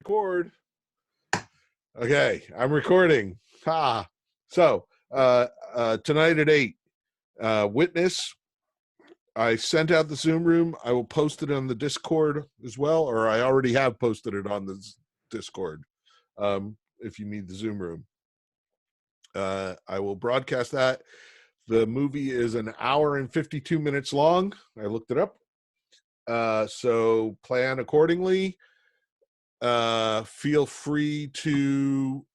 record. Okay, I'm recording. Ha. So tonight at 8, Witness. I sent out the Zoom room. I will post it on the Discord as well, or I already have posted it on the Discord. If you need the Zoom room, I will broadcast that. The movie is an hour and 52 minutes long. I looked it up. So plan accordingly. Feel free to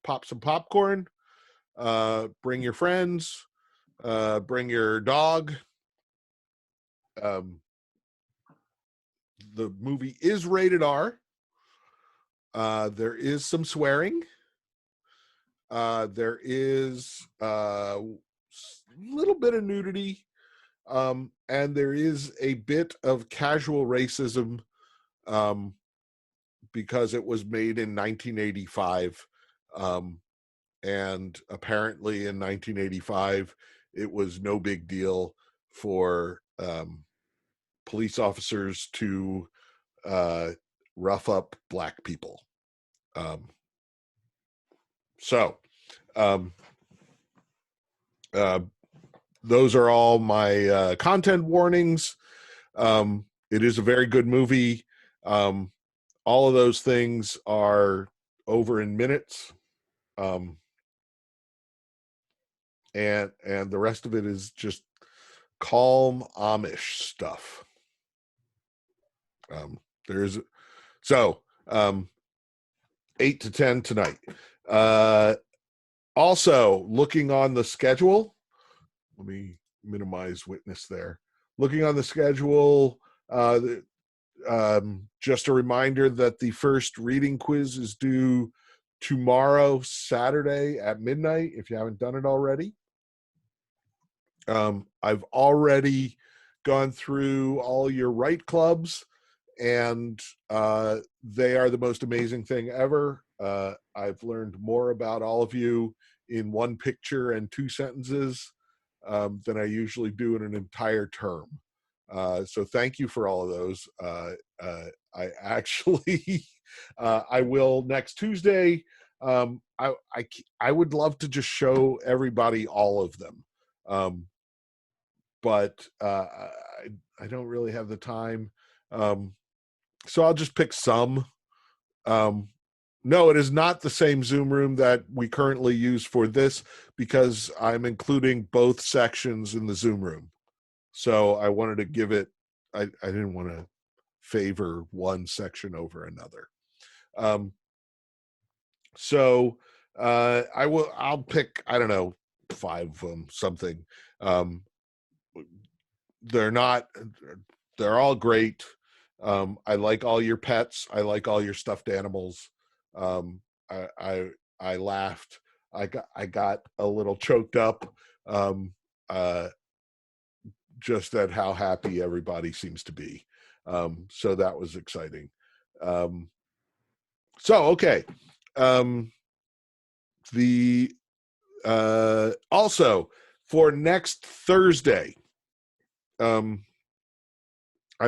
pop some popcorn, bring your friends, bring your dog. The movie is rated R. There is some swearing. There is a little bit of nudity, and there is a bit of casual racism, because it was made in 1985, and apparently in 1985 it was no big deal for police officers to rough up black people. Those are all my content warnings. It is a very good movie. All of those things are over in minutes. And the rest of it is just calm Amish stuff. There's 8 to 10 tonight. Also, looking on the schedule, let me minimize Witness there. Looking on the schedule, just a reminder that the first reading quiz is due tomorrow, Saturday at midnight, if you haven't done it already. I've already gone through all your write clubs, and they are the most amazing thing ever. I've learned more about all of you in one picture and 2 sentences than I usually do in an entire term. So thank you for all of those. I actually, I will next Tuesday. I would love to just show everybody all of them. But I don't really have the time. So I'll just pick some. No, it is not the same Zoom room that we currently use for this, because I'm including both sections in the Zoom room. So I wanted to give it, I didn't want to favor one section over another. I'll pick, I don't know, 5 of them, something. They're all great. I like all your pets. I like all your stuffed animals. I laughed. I got a little choked up, just at how happy everybody seems to be. So that was exciting. Okay. Also for next Thursday, I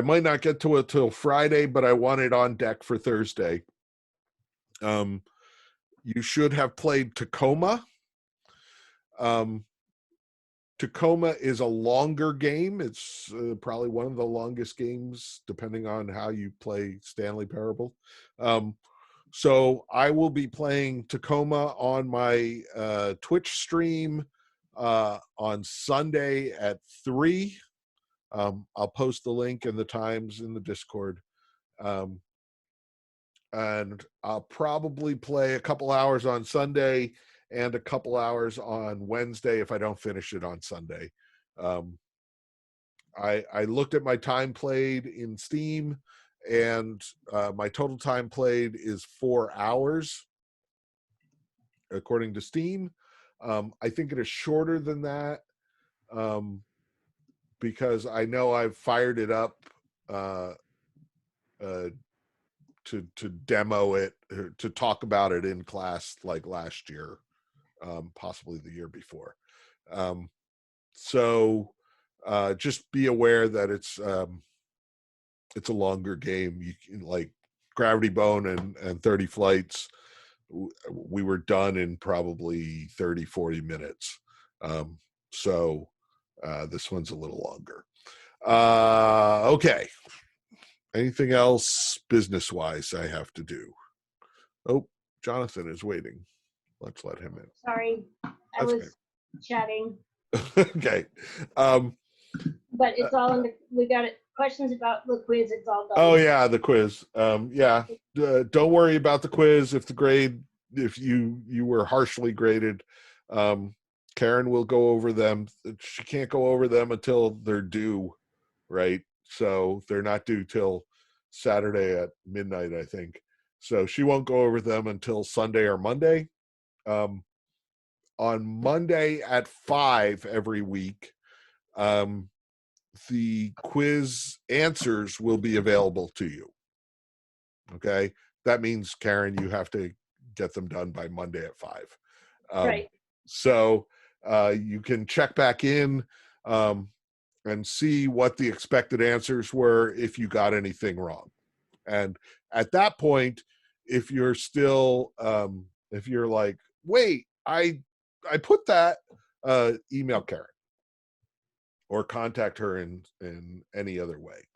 might not get to it till Friday, but I want it on deck for Thursday. You should have played Tacoma. Tacoma is a longer game. It's probably one of the longest games, depending on how you play Stanley Parable. So I will be playing Tacoma on my Twitch stream on Sunday at 3. I'll post the link and the times in the Discord. And I'll probably play a couple hours on Sunday and a couple hours on Wednesday if I don't finish it on Sunday. I looked at my time played in Steam, and my total time played is 4 hours, according to Steam. I think it is shorter than that, because I know I've fired it up to demo it, to talk about it in class like last year, possibly the year before. So just be aware that it's a longer game. You can, like, Gravity Bone and 30 Flights, we were done in probably 30, 40 minutes. So this one's a little longer. Okay. Anything else business-wise I have to do? Oh, Jonathan is waiting. Let's let him in. Sorry, I was chatting. Okay. But it's all in the, we got it. Questions about the quiz, it's all done. Oh yeah, the quiz. Yeah. Don't worry about the quiz. If you were harshly graded, Karen will go over them. She can't go over them until they're due, right? So they're not due till Saturday at midnight, I think. So she won't go over them until Sunday or Monday. On Monday at 5 every week, the quiz answers will be available to you. Okay. That means, Karen, you have to get them done by Monday at 5. Right. So you can check back in and see what the expected answers were if you got anything wrong. And at that point, if you're still, if you're like, wait, I put that, email Karen or contact her in any other way.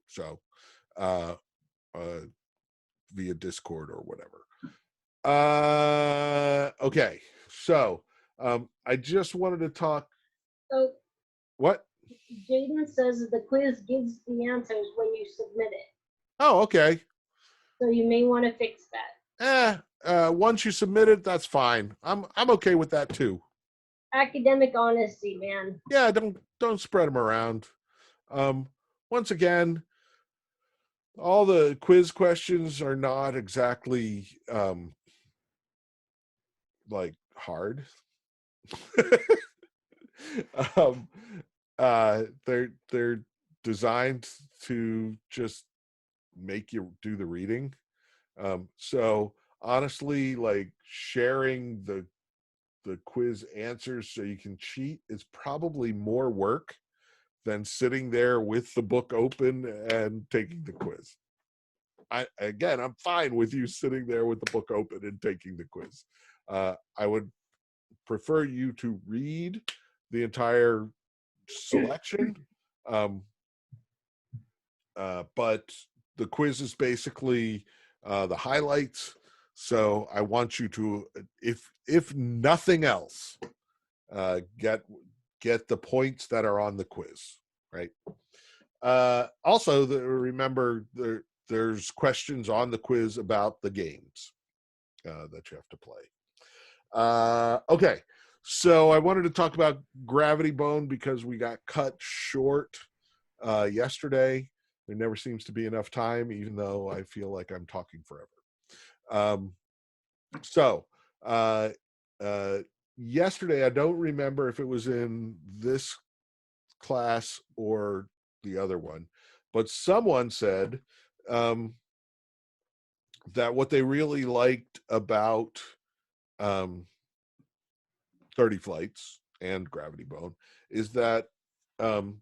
So via Discord or whatever. Okay. So I just wanted to talk. So What? Jaden says that the quiz gives the answers when you submit it. Oh, okay. So you may want to fix that. Once you submit it, that's fine. I'm okay with that too. Academic honesty, man. Yeah, don't spread them around. Once again, all the quiz questions are not exactly like hard. They're designed to just make you do the reading. So honestly, like sharing the quiz answers so you can cheat is probably more work than sitting there with the book open and taking the quiz. I'm fine with you sitting there with the book open and taking the quiz. I would prefer you to read the entire selection. But the quiz is basically the highlights. So I want you to, if nothing else, get the points that are on the quiz, right? Also, remember there's questions on the quiz about the games that you have to play. Okay, so I wanted to talk about Gravity Bone because we got cut short yesterday. There never seems to be enough time, even though I feel like I'm talking forever. Yesterday, I don't remember if it was in this class or the other one, but someone said that what they really liked about 30 Flights and Gravity Bone is that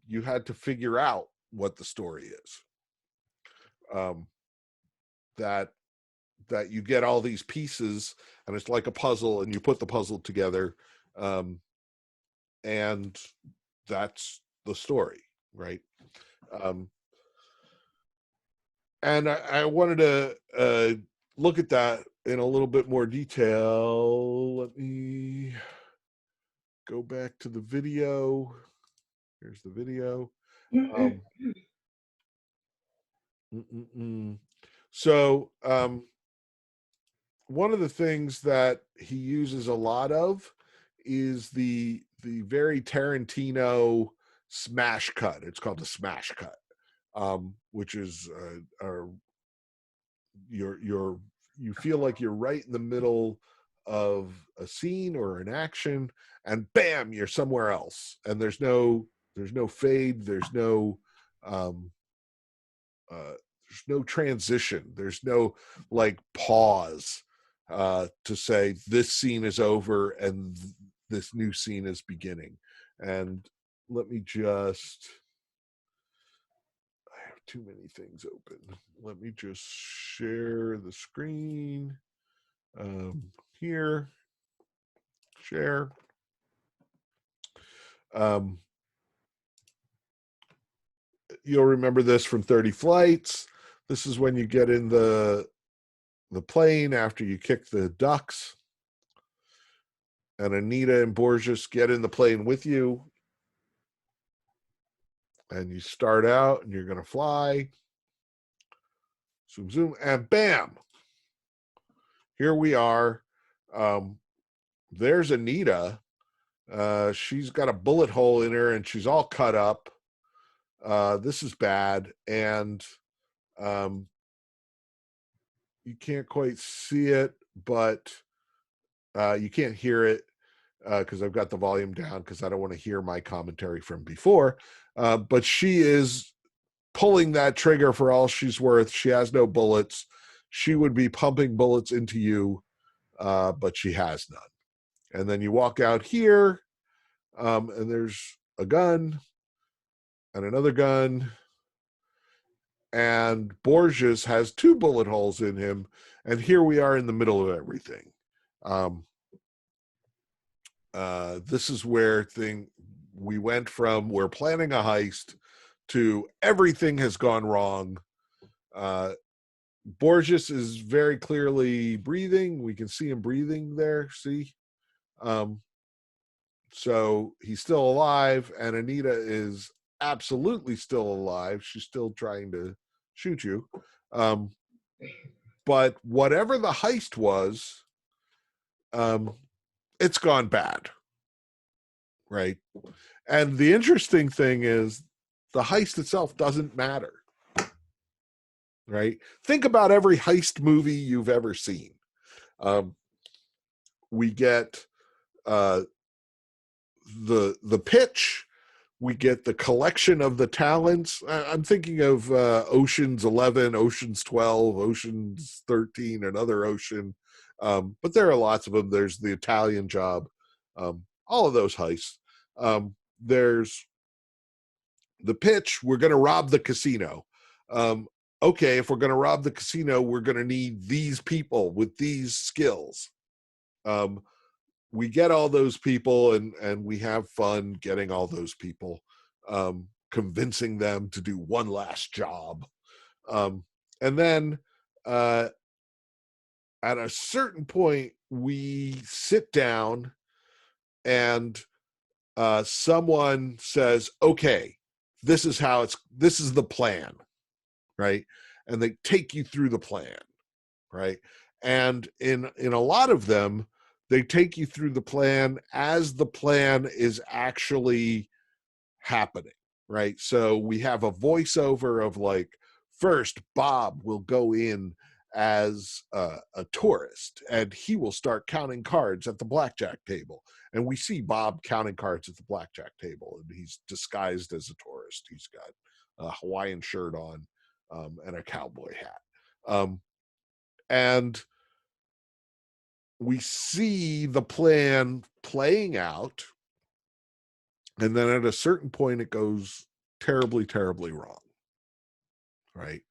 you had to figure out what the story is. That you get all these pieces and it's like a puzzle and you put the puzzle together, and that's the story, right? And I wanted to look at that in a little bit more detail. Let me go back to the video. Here's the video. So one of the things that he uses a lot of is the very Tarantino smash cut. It's called the smash cut, which is you feel like you're right in the middle of a scene or an action, and bam, you're somewhere else, and there's no fade, there's no transition, there's no like pause to say this scene is over and this new scene is beginning. And let me just, I have too many things open. Let me just share the screen here. Share. You'll remember this from 30 Flights. This is when you get in the plane after you kick the ducks. And Anita and Borges get in the plane with you. And you start out and you're going to fly. Zoom, zoom, and bam. Here we are. There's Anita. She's got a bullet hole in her and she's all cut up. This is bad. And you can't quite see it, but you can't hear it because I've got the volume down because I don't want to hear my commentary from before. But she is pulling that trigger for all she's worth. She has no bullets. She would be pumping bullets into you, but she has none. And then you walk out here, and there's a gun and another gun. And Borges has 2 bullet holes in him. And here we are in the middle of everything. This is where we went from we're planning a heist to everything has gone wrong. Borges is very clearly breathing. We can see him breathing there. See? So he's still alive, and Anita is absolutely still alive. She's still trying to shoot you. But whatever the heist was, it's gone bad. Right? And the interesting thing is the heist itself doesn't matter. Right? Think about every heist movie you've ever seen. We get the pitch, we get the collection of the talents. I'm thinking of Ocean's 11, Ocean's 12, Ocean's 13, another Ocean. But there are lots of them. There's the Italian Job, all of those heists. There's the pitch, we're going to rob the casino. Okay, if we're going to rob the casino, we're going to need these people with these skills. We get all those people and we have fun getting all those people, convincing them to do one last job. And then at a certain point, we sit down and someone says, okay, this is the plan, right? And they take you through the plan, right? And in a lot of them, they take you through the plan as the plan is actually happening, right? So we have a voiceover of like, first, Bob will go in as a tourist and he will start counting cards at the blackjack table. And we see Bob counting cards at the blackjack table and he's disguised as a tourist. He's got a Hawaiian shirt on and a cowboy hat. And we see the plan playing out. And then at a certain point, it goes terribly, terribly wrong. Right.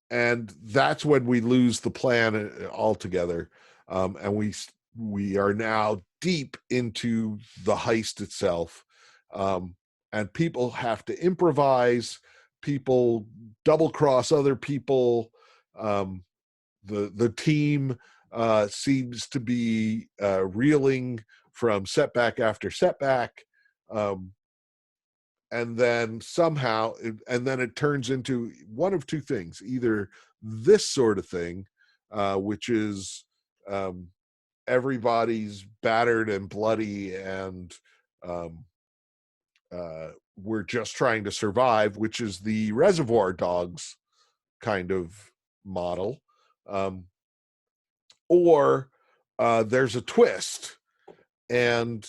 And that's when we lose the plan altogether. And we are now deep into the heist itself. And people have to improvise. People double cross other people. The team seems to be reeling from setback after setback. And then somehow, it turns into one of two things: either this sort of thing, which is everybody's battered and bloody, and we're just trying to survive, which is the Reservoir Dogs kind of model, or there's a twist, and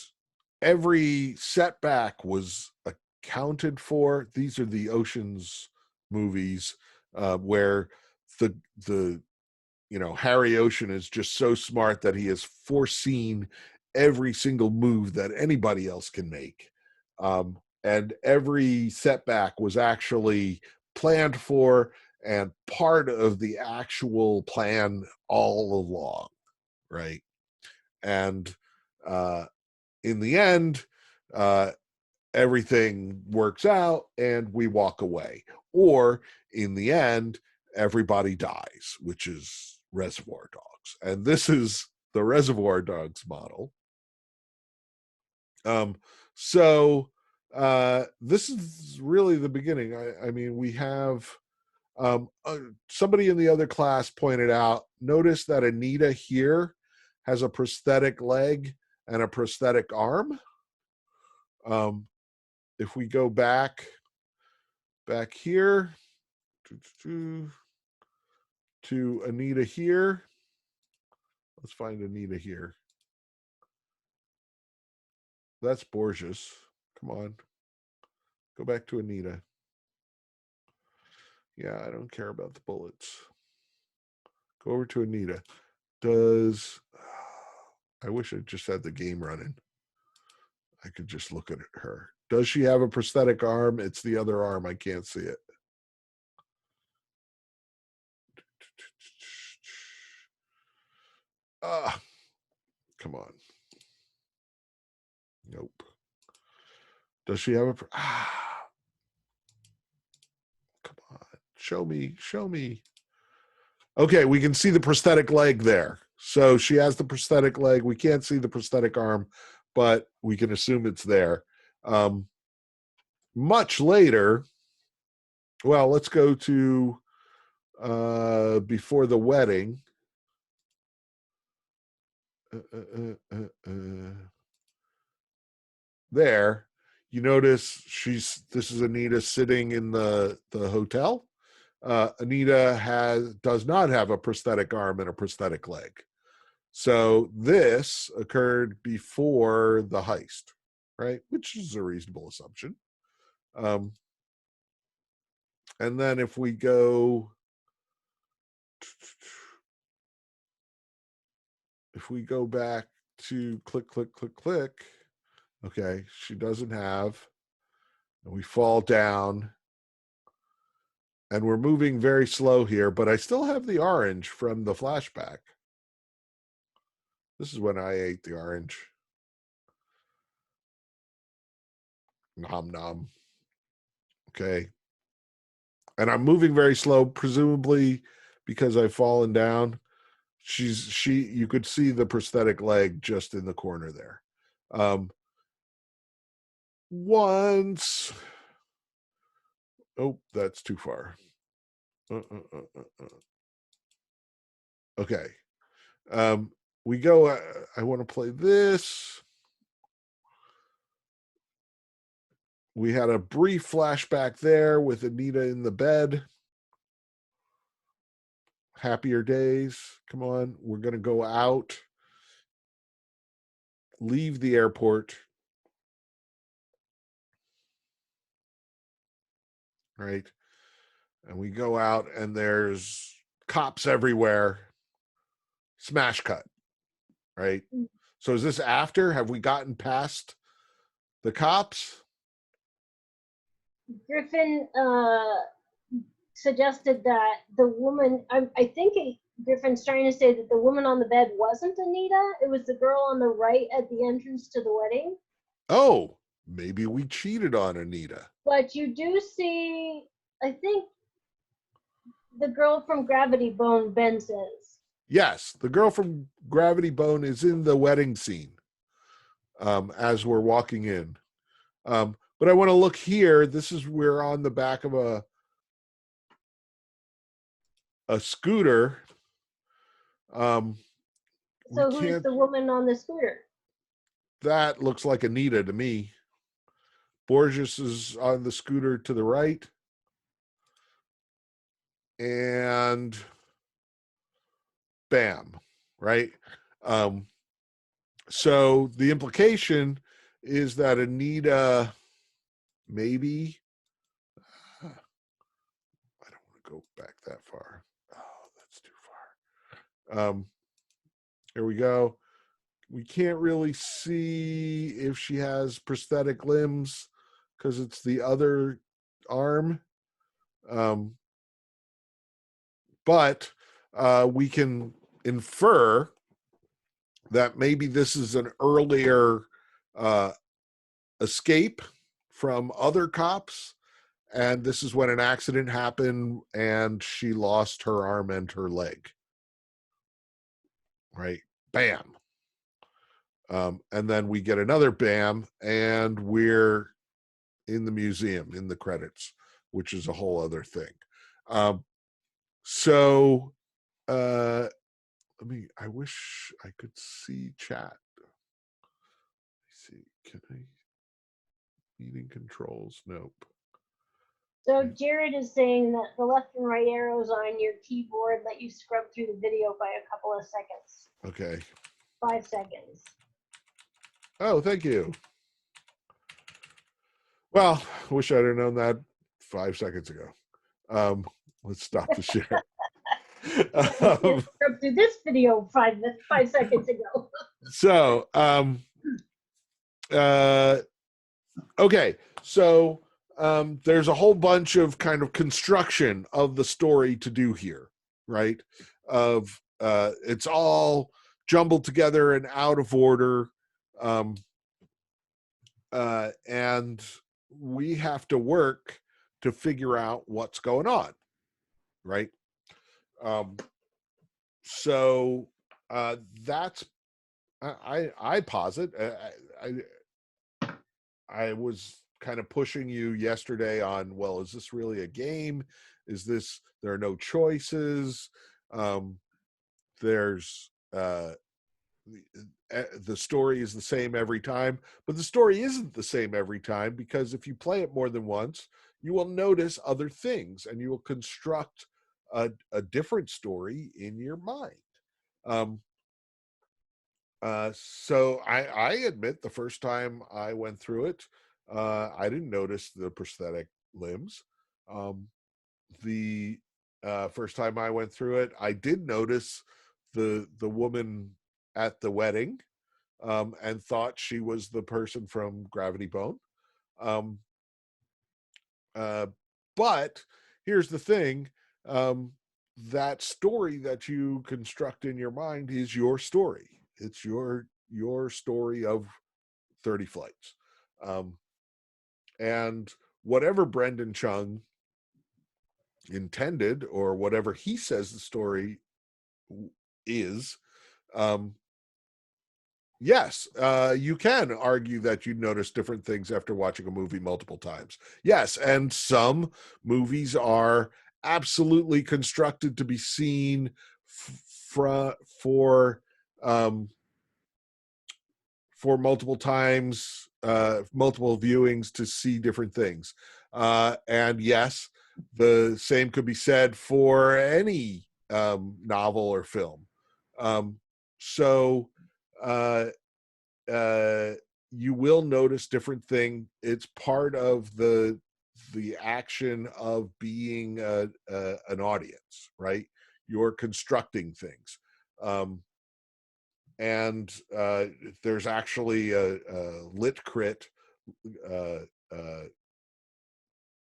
every setback was accounted for. These are the Ocean's movies where the Harry Ocean is just so smart that he has foreseen every single move that anybody else can make. and every setback was actually planned for and part of the actual plan all along, right? And in the end, uh, everything works out and we walk away. Or in the end, everybody dies, which is Reservoir Dogs. And this is the Reservoir Dogs model. Um, so this is really the beginning. I mean, we have somebody in the other class pointed out, notice that Anita here has a prosthetic leg and a prosthetic arm. If we go back here to Anita here, let's find Anita here. That's Borges. Come on, go back to Anita. Yeah, I don't care about the bullets. Go over to Anita. Does I wish I just had the game running. I could just look at her. Does she have a prosthetic arm? It's the other arm. I can't see it. Ah, come on. Nope. Does she have a? Come on. Show me. Show me. Okay, we can see the prosthetic leg there. So she has the prosthetic leg. We can't see the prosthetic arm, but we can assume it's there. Much later, well, let's go to before the wedding. There, you notice this is Anita sitting in the hotel. Anita does not have a prosthetic arm and a prosthetic leg. So this occurred before the heist, right? Which is a reasonable assumption. And then if we go back to click, okay, she doesn't have, and we fall down, and we're moving very slow here, but I still have the orange from the flashback. This is when I ate the orange. Nom nom. Okay. And I'm moving very slow, presumably because I've fallen down. You could see the prosthetic leg just in the corner there. Once, oh, that's too far. Okay. We go, I want to play this. We had a brief flashback there with Anita in the bed. Happier days. Come on, we're going to go out, leave the airport. Right. And we go out and there's cops everywhere. Smash cut. Right. So is this after? Have we gotten past the cops? Griffin suggested that the woman, I think Griffin's trying to say that the woman on the bed wasn't Anita. It was the girl on the right at the entrance to the wedding. Oh, maybe we cheated on Anita. But you do see, I think, the girl from Gravity Bone, Ben says. Yes, the girl from Gravity Bone is in the wedding scene as we're walking in. But I want to look here. This is we're on the back of a scooter. So who's the woman on the scooter? That looks like Anita to me. Borges is on the scooter to the right. And bam, right? So the implication is that Anita maybe, I don't want to go back that far. Oh, that's too far. Here we go. We can't really see if she has prosthetic limbs. because it's the other arm. Um, but we can infer that maybe this is an earlier uh, escape from other cops, and this is when an accident happened and she lost her arm and her leg. Right? Bam. And then we get another bam, and we're in the museum in the credits, which is a whole other thing. So I wish I could see chat. Let's see, can I? Meeting controls, nope. So Jared is saying that the left and right arrows on your keyboard let you scrub through the video by a couple of seconds. Okay. 5 seconds. Oh, thank you. Well, I wish I'd have known that 5 seconds ago. Let's stop the share. Scrub through this video 5 seconds ago. So, okay. So, there's a whole bunch of kind of construction of the story to do here, right? Of it's all jumbled together and out of order. And we have to work to figure out what's going on, right? So that's I posit. I was kind of pushing you yesterday on, well, is this really a game? Is this, there are no choices? There's the story is the same every time, but the story isn't the same every time, because if you play it more than once, you will notice other things and you will construct a different story in your mind. So I admit the first time I went through it, I didn't notice the prosthetic limbs. The first time I went through it, I did notice the woman at the wedding, and thought she was the person from Gravity Bone. Um, but here's the thing: that story that you construct in your mind is your story. It's your story of 30 flights, and whatever Brendan Chung intended, or whatever he says the story is, yes, you can argue that you notice different things after watching a movie multiple times. Yes, and some movies are absolutely constructed to be seen for um, for multiple times, multiple viewings to see different things. And yes, the same could be said for any novel or film. So uh, uh, you will notice different thing. It's part of the action of being an audience, right? You're constructing things. And there's actually a lit crit uh, uh,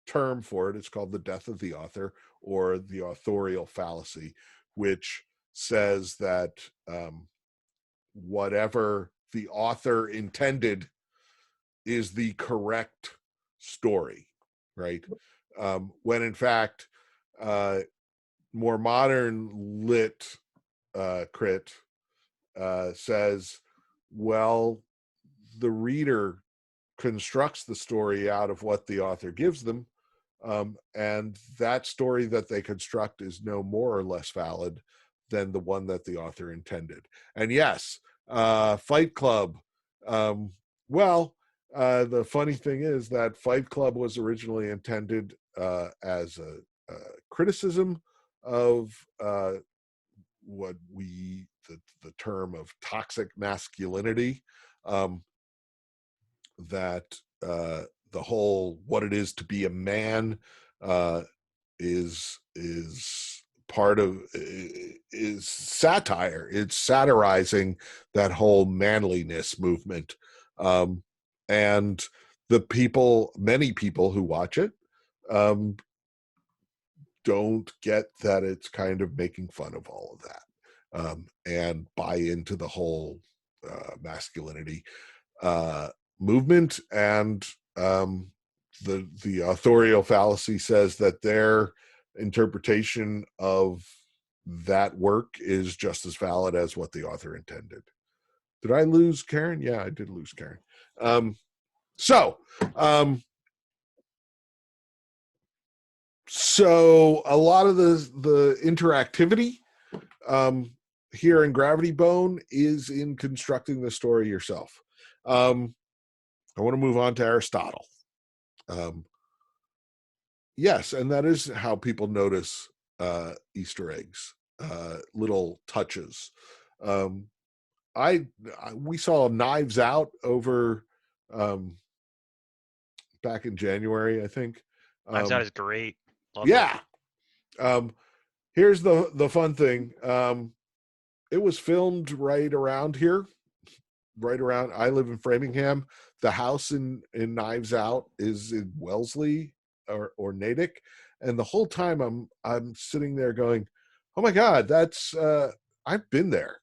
term for it. It's called the death of the author, or the authorial fallacy, which says that whatever the author intended is the correct story, right? When in fact, more modern lit crit says, well, the reader constructs the story out of what the author gives them, and that story that they construct is no more or less valid than the one that the author intended. And yes, Fight Club. Well, the funny thing is that Fight Club was originally intended as a criticism of what the term of toxic masculinity, that the whole what it is to be a man is part of, is satire. It's satirizing that whole manliness movement, and many people who watch it, um, don't get that it's kind of making fun of all of that, and buy into the whole masculinity movement. And the authorial fallacy says that their interpretation of that work is just as valid as what the author intended. Did I lose Karen? Yeah, I did lose Karen. So um, so a lot of the interactivity um, here in Gravity Bone is in constructing the story yourself. I want to move on to Aristotle. Um, yes, and that is how people notice Easter eggs, little touches. Um, we saw Knives Out over um, back in January, I think. Knives Out is great. Love Yeah. Here's the fun thing. It was filmed right around here, right around. I live in Framingham. The house in Knives Out is in Wellesley or Natick, and the whole time I'm sitting there going, "Oh my God, that's I've been there,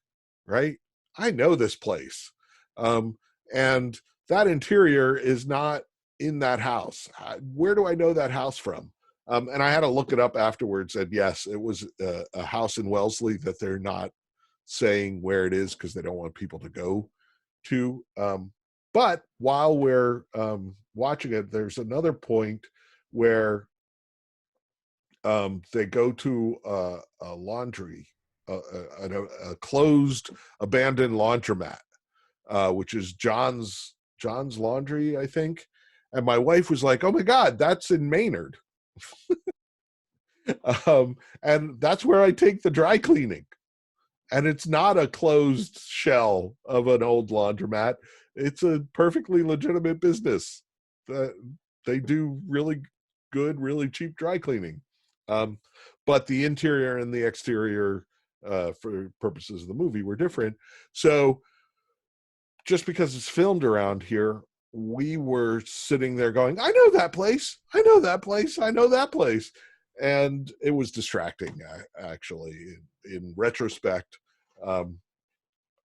right? I know this place." And that interior is not in that house. Where do I know that house from? And I had to look it up afterwards, and yes, it was a house in Wellesley that they're not saying where it is because they don't want people to go to. But while we're watching it, there's another point where they go to a laundry, a closed, abandoned laundromat, which is John's Laundry, I think. And my wife was like, "Oh my God, that's in Maynard," and that's where I take the dry cleaning. And it's not a closed shell of an old laundromat. It's a perfectly legitimate business. They do really good, really cheap dry cleaning. But the interior and the exterior, for purposes of the movie, were different. So just because it's filmed around here, we were sitting there going, "I know that place. I know that place. I know that place." And it was distracting, actually. In retrospect, um,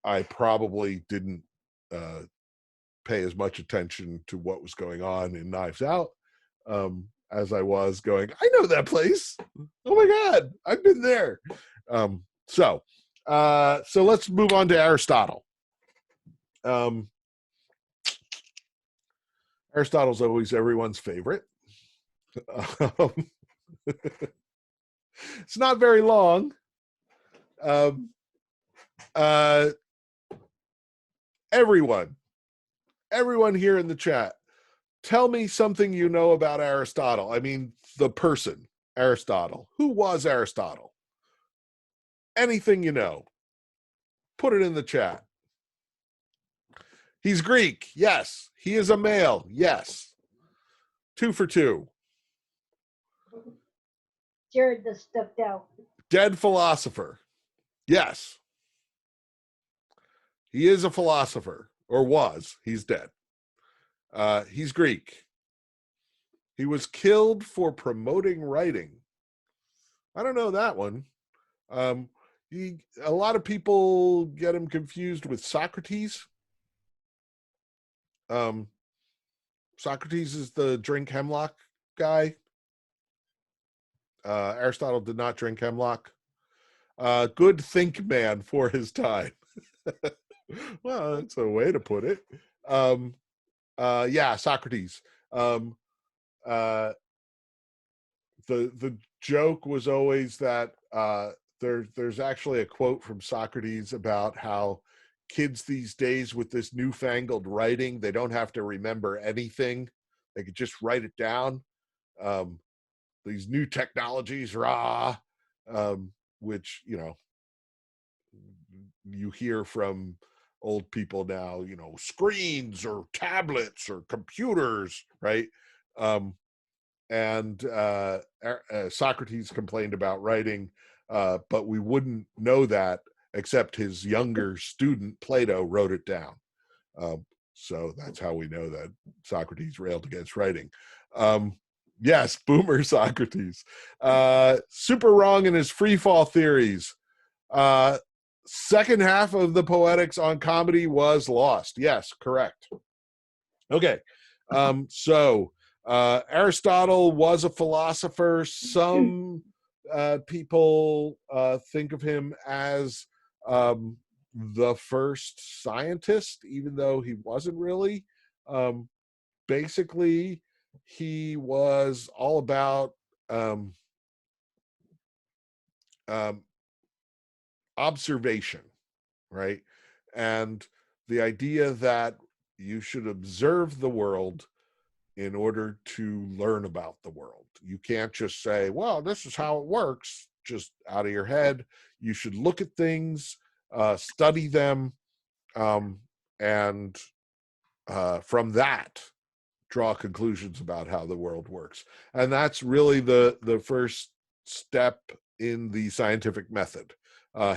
I probably didn't uh, pay as much attention to what was going on in Knives Out as I was going, "I know that place. Oh my God, I've been there." So let's move on to Aristotle. Um, Aristotle's always everyone's favorite. Um, it's not very long. Um, uh, everyone, everyone here in the chat, tell me something you know about Aristotle. I mean, the person, Aristotle. Who was Aristotle? Anything you know, put it in the chat. He's Greek. Yes. He is a male. Yes. 2 for 2. Jared the stuffed out. Dead philosopher. Yes. He is a philosopher, or was. He's dead. He's Greek. He was killed for promoting writing. I don't know that one. Um, a lot of people get him confused with Socrates. Socrates is the drink hemlock guy. Aristotle did not drink hemlock. Good think man for his time. Well, that's a way to put it. Yeah, Socrates. Uh, the joke was always that there's actually a quote from Socrates about how kids these days with this newfangled writing, they don't have to remember anything. They could just write it down. These new technologies, which, you hear from old people now, screens or tablets or computers, right? And Socrates complained about writing, but we wouldn't know that except his younger student Plato wrote it down. So that's how we know that Socrates railed against writing. Yes, boomer Socrates. Super wrong in his free fall theories. Second half of the Poetics on comedy was lost. Yes, correct. Okay. So Aristotle was a philosopher. Some people think of him as the first scientist, even though he wasn't really. Basically, he was all about um, um, observation, right? And the idea that you should observe the world in order to learn about the world. You can't just say, well, this is how it works, just out of your head. You should look at things, study them, and from that, draw conclusions about how the world works. And that's really the first step in the scientific method.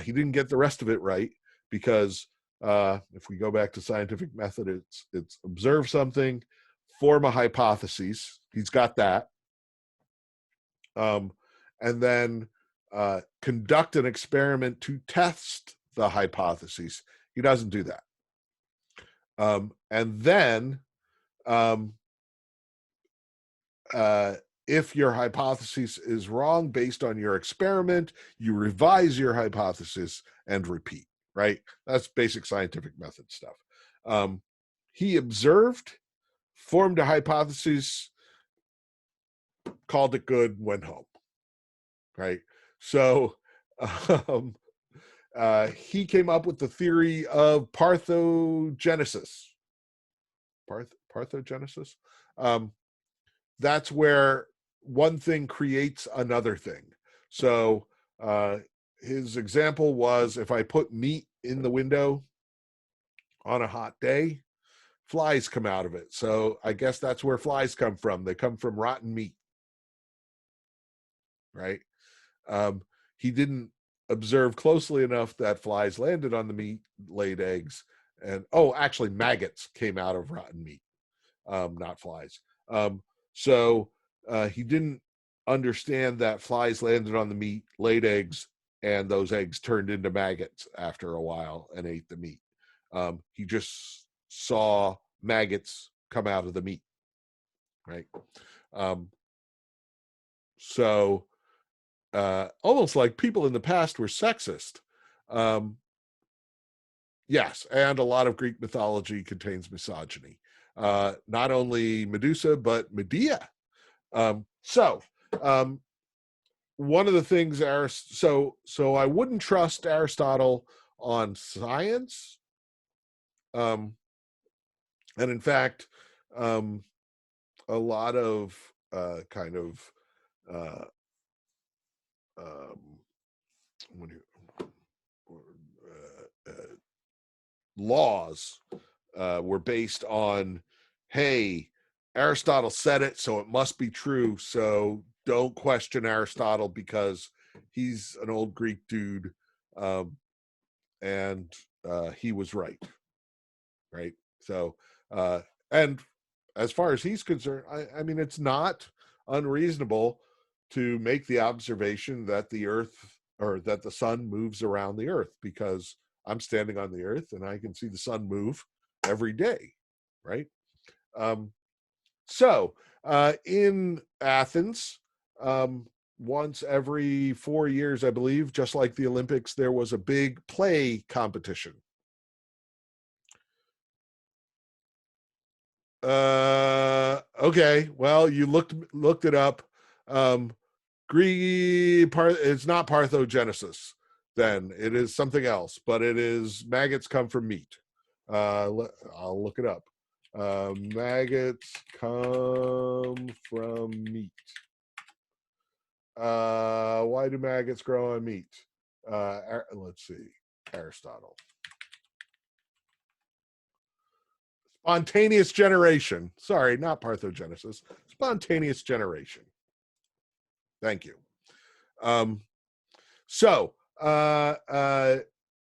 He didn't get the rest of it right because if we go back to scientific method, it's observe something, form a hypothesis. He's got that. And then conduct an experiment to test the hypotheses. He doesn't do that. And then if your hypothesis is wrong based on your experiment, you revise your hypothesis and repeat, right? That's basic scientific method stuff. He observed, formed a hypothesis, called it good, went home, right? So he came up with the theory of parthenogenesis. Parthenogenesis? That's where one thing creates another thing. So his example was, if I put meat in the window on a hot day, flies come out of it. So I guess that's where flies come from. They come from rotten meat, right? He didn't observe closely enough that flies landed on the meat, laid eggs, and actually maggots came out of rotten meat, not flies. So he didn't understand that flies landed on the meat, laid eggs, and those eggs turned into maggots after a while and ate the meat. He just saw maggots come out of the meat, right? So almost like people in the past were sexist. Yes, and a lot of Greek mythology contains misogyny. Not only Medusa, but Medea. So one of the things, so I wouldn't trust Aristotle on science. And in fact, a lot of kind of when you, laws were based on, hey, Aristotle said it, so it must be true. So don't question Aristotle because he's an old Greek dude, and he was right. Right. So, and as far as he's concerned, I mean, it's not unreasonable to make the observation that the Earth or that the sun moves around the Earth, because I'm standing on the Earth and I can see the sun move every day, right? So in Athens, once every 4 years, I believe, just like the Olympics, there was a big play competition. Okay, well, you looked it up. It's not parthenogenesis, then it is something else, but it is maggots come from meat. I'll look it up. Maggots come from meat. Why do maggots grow on meat? Let's see, Aristotle. Spontaneous generation. Sorry, not parthenogenesis. Spontaneous generation. Thank you. So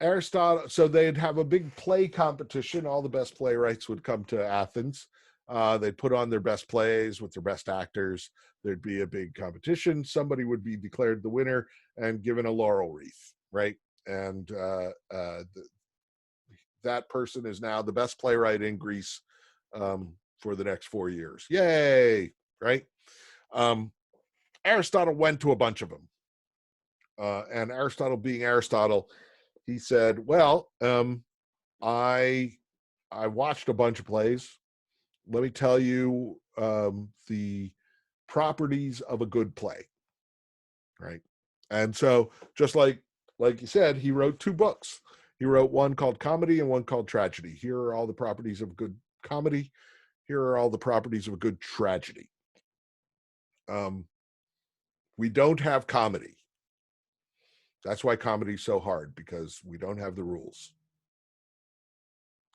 Aristotle, so they'd have a big play competition. All the best playwrights would come to Athens. They'd put on their best plays with their best actors. There'd be a big competition. Somebody would be declared the winner and given a laurel wreath, right? And that person is now the best playwright in Greece for the next 4 years. Yay, right? Aristotle went to a bunch of them. And Aristotle being Aristotle, he said, well, I watched a bunch of plays. Let me tell you the properties of a good play, right? And so, just like you said, he wrote 2 books. He wrote one called Comedy and one called Tragedy. Here are all the properties of good comedy. Here are all the properties of a good tragedy. We don't have comedy. That's why comedy is so hard, because we don't have the rules.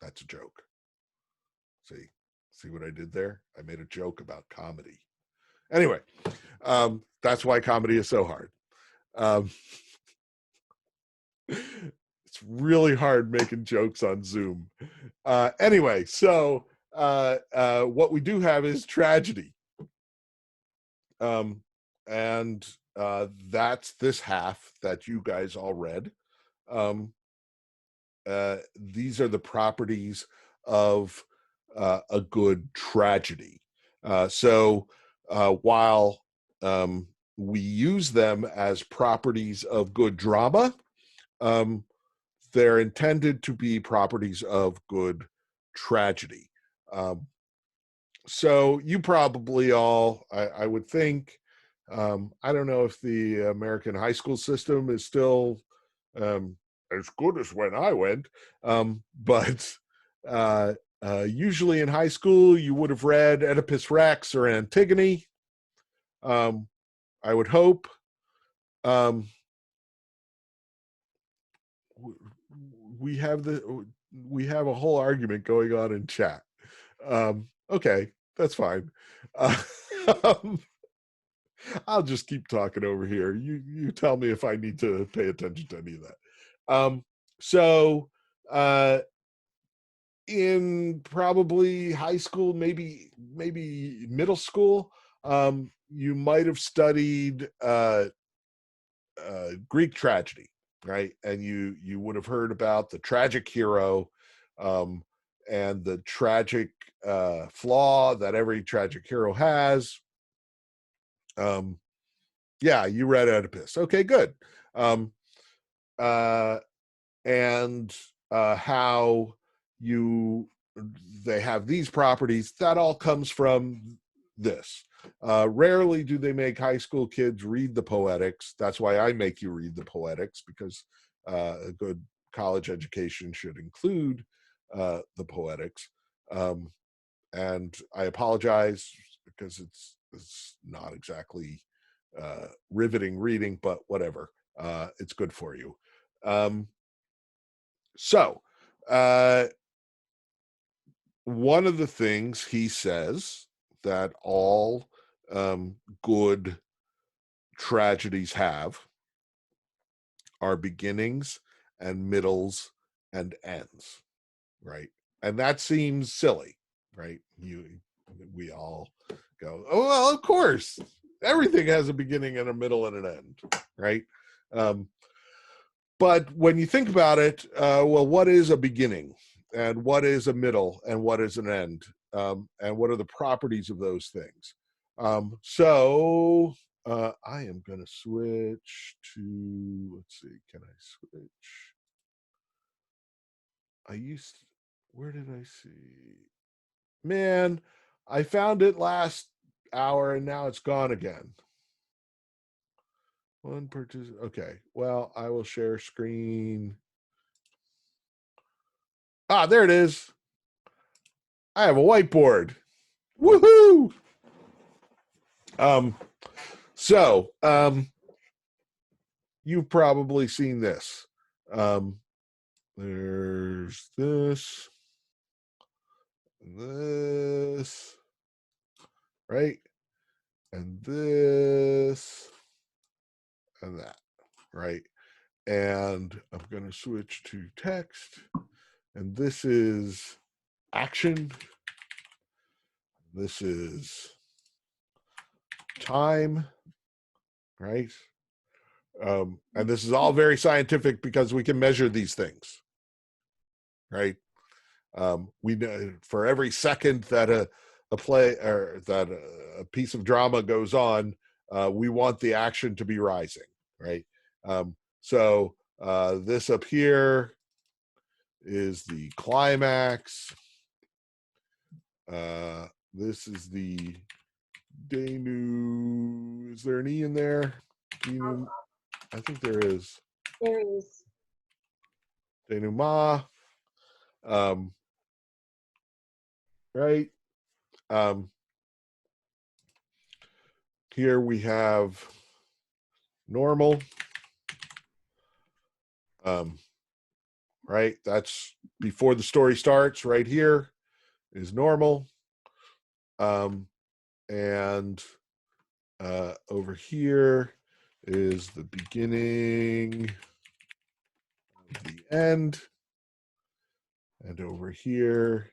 That's a joke. See what I did there? I made a joke about comedy. Anyway, that's why comedy is so hard. It's really hard making jokes on Zoom. Anyway, so what we do have is tragedy. And that's this half that you guys all read. These are the properties of a good tragedy. So while we use them as properties of good drama, they're intended to be properties of good tragedy. So you probably all, I would think, I don't know if the American high school system is still as good as when I went, but usually in high school you would have read Oedipus Rex or Antigone. I would hope. We have a whole argument going on in chat. Okay, that's fine. Um, I'll just keep talking over here. You tell me if I need to pay attention to any of that. So in probably high school, maybe middle school, you might have studied Greek tragedy, right? And you would have heard about the tragic hero, and the tragic flaw that every tragic hero has. Yeah, you read Oedipus. Okay, good. And how they have these properties, that all comes from this. Rarely do they make high school kids read the Poetics. That's why I make you read the Poetics, because a good college education should include the Poetics. And I apologize because it's not exactly riveting reading, but whatever. It's good for you. So one of the things he says that all good tragedies have are beginnings and middles and ends, right? And that seems silly, right? We all go, oh, well, of course, everything has a beginning and a middle and an end, right? But when you think about it, well, what is a beginning, and what is a middle, and what is an end, and what are the properties of those things? So I am going to switch to, let's see, can I switch? Where did I see? Man, I found it last hour and now it's gone again. One purchase. Okay, well, I will share screen. Ah, there it is. I have a whiteboard. Woohoo! So you've probably seen this. There's this, right? And this, and that, right? And I'm going to switch to text. And this is action. This is time, right? And this is all very scientific because we can measure these things, right? We know for every second that a play or that a piece of drama goes on, we want the action to be rising, right? So this up here is the climax. This is the denouement. Is there an E in there? I think there is. There is. Denouement. Right. Here we have normal. Right. That's before the story starts. Right here is normal. And over here is the beginning of the end. And over here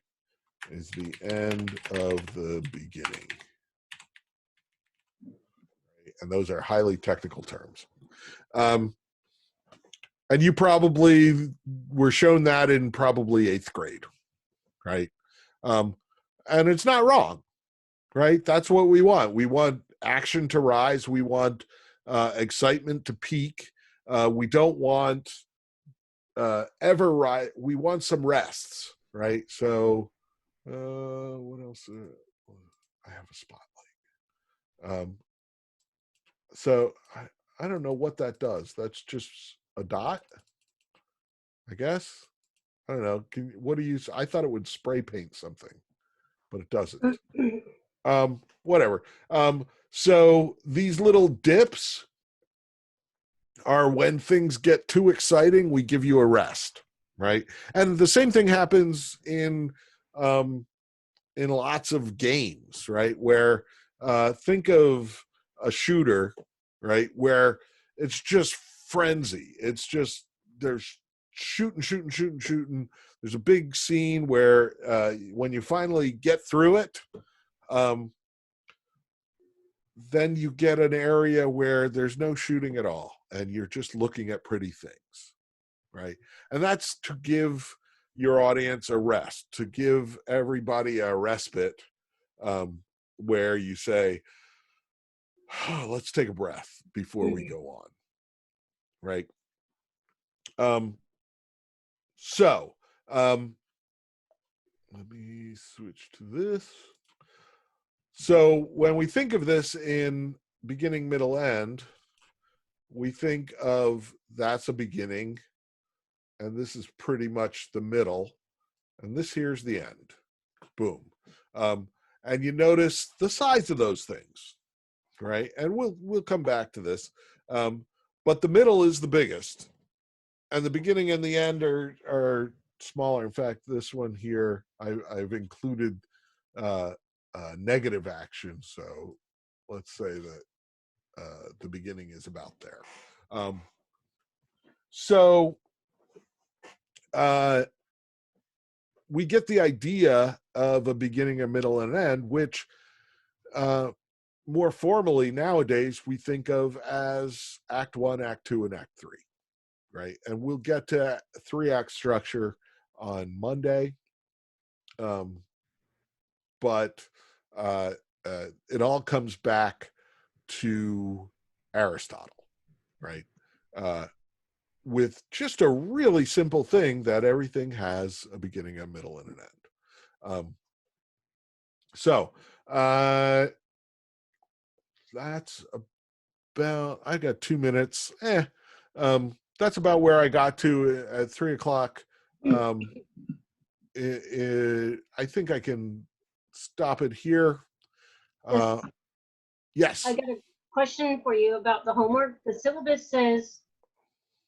is the end of the beginning. And those are highly technical terms. And you probably were shown that in probably 8th grade, right? And it's not wrong, right? That's what we want. We want action to rise. We want excitement to peak. We don't want ever rise. We want some rests, right? So what else? I have a spotlight. So I don't know what that does. That's just a dot, I guess. I don't know. What do you? I thought it would spray paint something, but it doesn't. Whatever. So these little dips are when things get too exciting, we give you a rest, right? And the same thing happens in lots of games, right? Where think of a shooter, right? Where it's just frenzy. It's just there's shooting. There's a big scene where when you finally get through it, then you get an area where there's no shooting at all, and you're just looking at pretty things, right? And that's to give your audience a rest, to give everybody a respite, where you say, oh, let's take a breath before we go on, right? So let me switch to this. So when we think of this in beginning, middle, end, we think of that's a beginning, and this is pretty much the middle, and this here's the end. Boom. And you notice the size of those things, right? And we'll come back to this. But the middle is the biggest, and the beginning and the end are smaller. In fact, this one here, I've included negative action. So let's say that the beginning is about there. So we get the idea of a beginning, a middle, and an end, which more formally nowadays we think of as Act 1, Act 2, and Act 3, right? And we'll get to 3-act structure on Monday. But it all comes back to Aristotle, right? With just a really simple thing that everything has a beginning, a middle, and an end. So that's about, I got 2 minutes. That's about where I got to at 3 o'clock. I think I can stop it here. Yes. I got a question for you about the homework. The syllabus says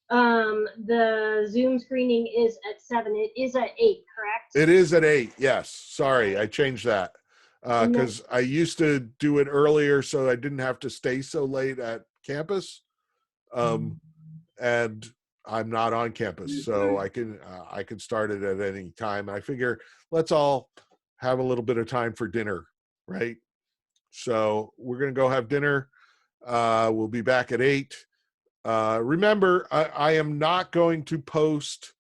the Zoom screening is at 7. It is at 8, correct? It is at 8. Yes. Sorry, I changed that because I used to do it earlier so I didn't have to stay so late at campus. And I'm not on campus, so I can start it at any time. I figure let's all have a little bit of time for dinner, right? So we're gonna go have dinner. We'll be back at 8. Remember, I am not going to post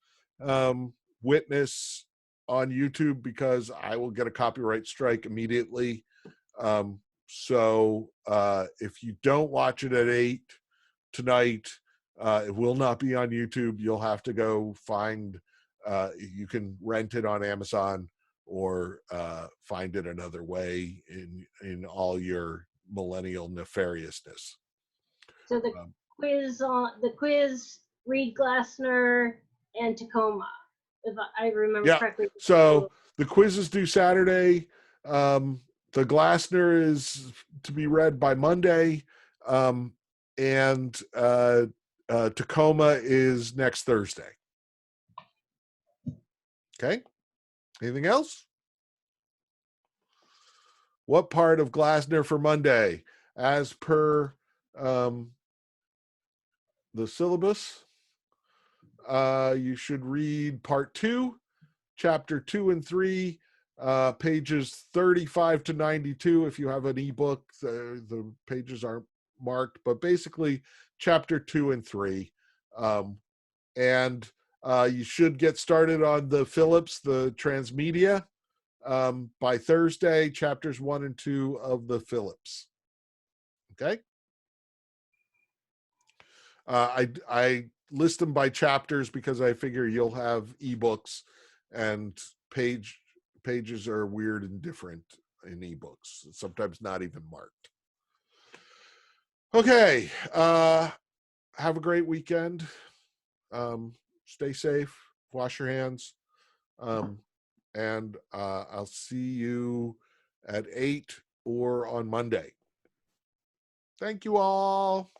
Witness on YouTube because I will get a copyright strike immediately. So if you don't watch it at 8 tonight, it will not be on YouTube. You'll have to go find, you can rent it on Amazon or find it another way in all your millennial nefariousness. So the quiz, Reed Glassner and Tacoma, if I remember Yeah. correctly. So the quiz is due Saturday. The Glassner is to be read by Monday. And Tacoma is next Thursday. Okay. Anything else? What part of Glassner for Monday? As per the syllabus, you should read part 2, chapter 2 and 3, pages 35 to 92. If you have an ebook, the pages aren't marked, but basically chapter 2 and 3. And you should get started on the Phillips, the transmedia, by Thursday, chapters 1 and 2 of the Phillips. Okay. I list them by chapters because I figure you'll have ebooks, and pages are weird and different in ebooks, sometimes not even marked. Okay. Have a great weekend. Stay safe, wash your hands, and I'll see you at 8 or on Monday. Thank you all.